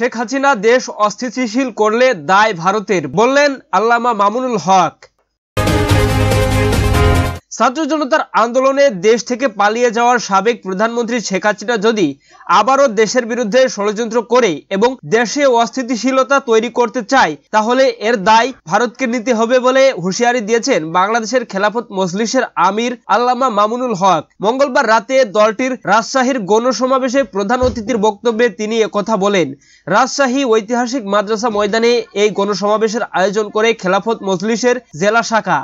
শেখ হাসিনা দেশ অস্থিতিশীল করলে দায় ভারতের, বললেন আল্লামা মামুনুল হক। ছাত্র জনতার আন্দোলনে দেশ থেকে পালিয়ে যাওয়ার সাবেক প্রধানমন্ত্রী শেখ হাসিনা যদি আবারও দেশের বিরুদ্ধে ষড়যন্ত্র করে এবং দেশে অস্থিতিশীলতা তৈরি করতে চায়, তাহলে এর দায় ভারতকে নিতে হবে বলে হুঁশিয়ারি দিয়েছেন বাংলাদেশের খেলাফত মজলিসের আমির আল্লামা মামুনুল হক। মঙ্গলবার রাতে দলটির রাজশাহীর গণসমাবেশে প্রধান অতিথির বক্তব্যে তিনি একথা বলেন। রাজশাহী ঐতিহাসিক মাদ্রাসা ময়দানে এই গণসমাবেশের আয়োজন করে খেলাফত মজলিসের জেলা শাখা।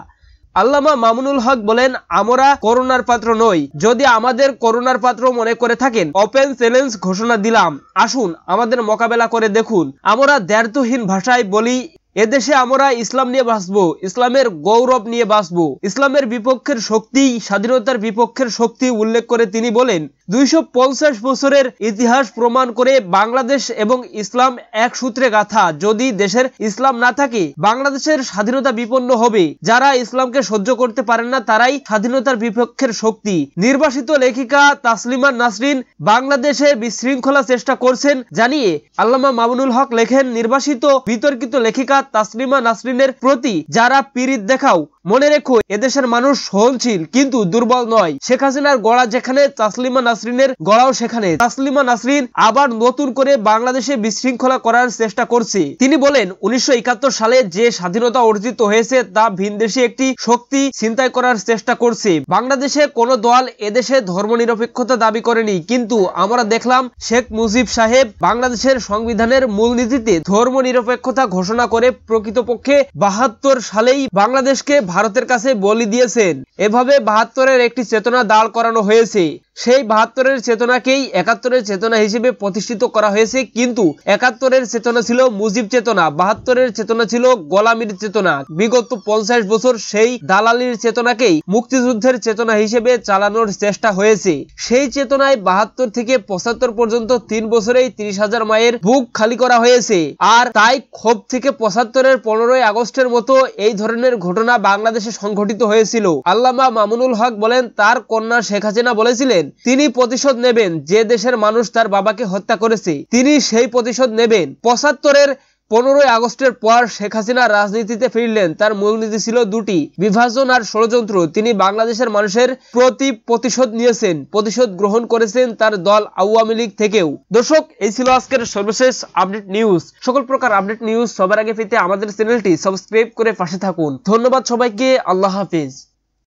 আল্লামা মামুনুল হক বলেন, আমরা করোনার পাত্র নই। যদি আমাদের করোনার পাত্র মনে করে থাকেন, ওপেন চ্যালেঞ্জ ঘোষণা দিলাম, আসুন আমাদের মোকাবেলা করে দেখুন। আমরা দ্ব্যর্থহীন ভাষায় বলি, এদেশে আমরা ইসলাম নিয়ে বাঁচবো, ইসলামের গৌরব নিয়ে বাঁচবো। ইসলামের বিপক্ষের শক্তি, স্বাধীনতার বিপক্ষের শক্তি উল্লেখ করে তিনি বলেন, 250 বছরের ইতিহাস প্রমাণ করে বাংলাদেশ এবং ইসলাম এক সূত্রে গাঁথা। যদি দেশের ইসলাম না থাকে, বাংলাদেশের স্বাধীনতা বিপন্ন হবে। যারা ইসলামকে সহ্য করতে পারেন না, তারাই স্বাধীনতার বিপক্ষের শক্তি। নির্বাসিত লেখিকা তাসলিমা নাসরিন বাংলাদেশে বিশৃঙ্খলা চেষ্টা করছেন জানিয়ে আল্লামা মামুনুল হক লেখেন, নির্বাসিত বিতর্কিত লেখিকা তাসলিমা নাসরিনের প্রতি যারা পীড়িত দেখাও, মনে রেখো এদেশের মানুষ সহনশীল কিন্তু দুর্বল নয়। শেখ হাসিনার গড়া যেখানে, তাসলিমা নাসরিনের গড়াও সেখানে। তাসলিমা নাসরিন আবার নতুন করে বাংলাদেশে বিশৃঙ্খলা করার চেষ্টা করছে। তিনি বলেন, 1971 সালে যে স্বাধীনতা অর্জিত হয়েছে তা ভিনদেশী একটি শক্তি ছিনতাই করার চেষ্টা করছে। বাংলাদেশে কোন দল এদেশে ধর্মনিরপেক্ষতা দাবি করেনি, কিন্তু আমরা দেখলাম শেখ মুজিব সাহেব বাংলাদেশের সংবিধানের মূলনীতিতে ধর্মনিরপেক্ষতা ঘোষণা করে প্রকৃতপক্ষে 72 সালেই বাংলাদেশকে ভারতের কাছে বলি দিয়েছেন। এভাবে 72-এর একটি চেতনা দাঁড় করানো হয়েছে। সেই 72-এর চেতনাকেই 71-এর চেতনা হিসেবে প্রতিষ্ঠিত করা হয়েছে, কিন্তু 71-এর চেতনা ছিল মুজিব চেতনা, 72-এর চেতনা ছিল গোলামীর চেতনা। বিগত 50 বছর সেই দালালির চেতনাকেই মুক্তিযুদ্ধের চেতনা হিসেবে চালানোর চেষ্টা হয়েছে। সেই চেতনায় 72 থেকে 75 পর্যন্ত 3 বছরেই 30,000 মায়ের বুক খালি করা হয়েছে। আর তাই ক্ষোভ থেকে 75-এর 15ই আগস্টের মতো এই ধরনের ঘটনা বাংলাদেশে সংঘটিত হয়েছিল। আল্লামা মামুনুল হক বলেন, তার কন্যা শেখ হাসিনা বলেছিলেন তিনি প্রতিশোধ নেবেন। যে দেশের মানুষ তার বাবাকে হত্যা করেছে, তিনি সেই প্রতিশোধ নেবেন। 75-এর 15ই আগস্টের পর শেখ হাসিনা রাজনীতিতে ফিরলেন। তার মূলনীতি ছিল দুটি, বিভাজন আর ষড়যন্ত্র। তিনি বাংলাদেশের মানুষের প্রতি প্রতিশোধ নিয়েছেন, প্রতিশোধ গ্রহণ করেছেন তার দল আওয়ামী লীগ থেকেও। দর্শক, এই ছিল আজকের সর্বশেষ আপডেট নিউজ। সকল প্রকার আপডেট নিউজ সবার আগে পেতে আমাদের চ্যানেলটি সাবস্ক্রাইব করে পাশে থাকুন। ধন্যবাদ সবাইকে। আল্লাহ হাফেজ।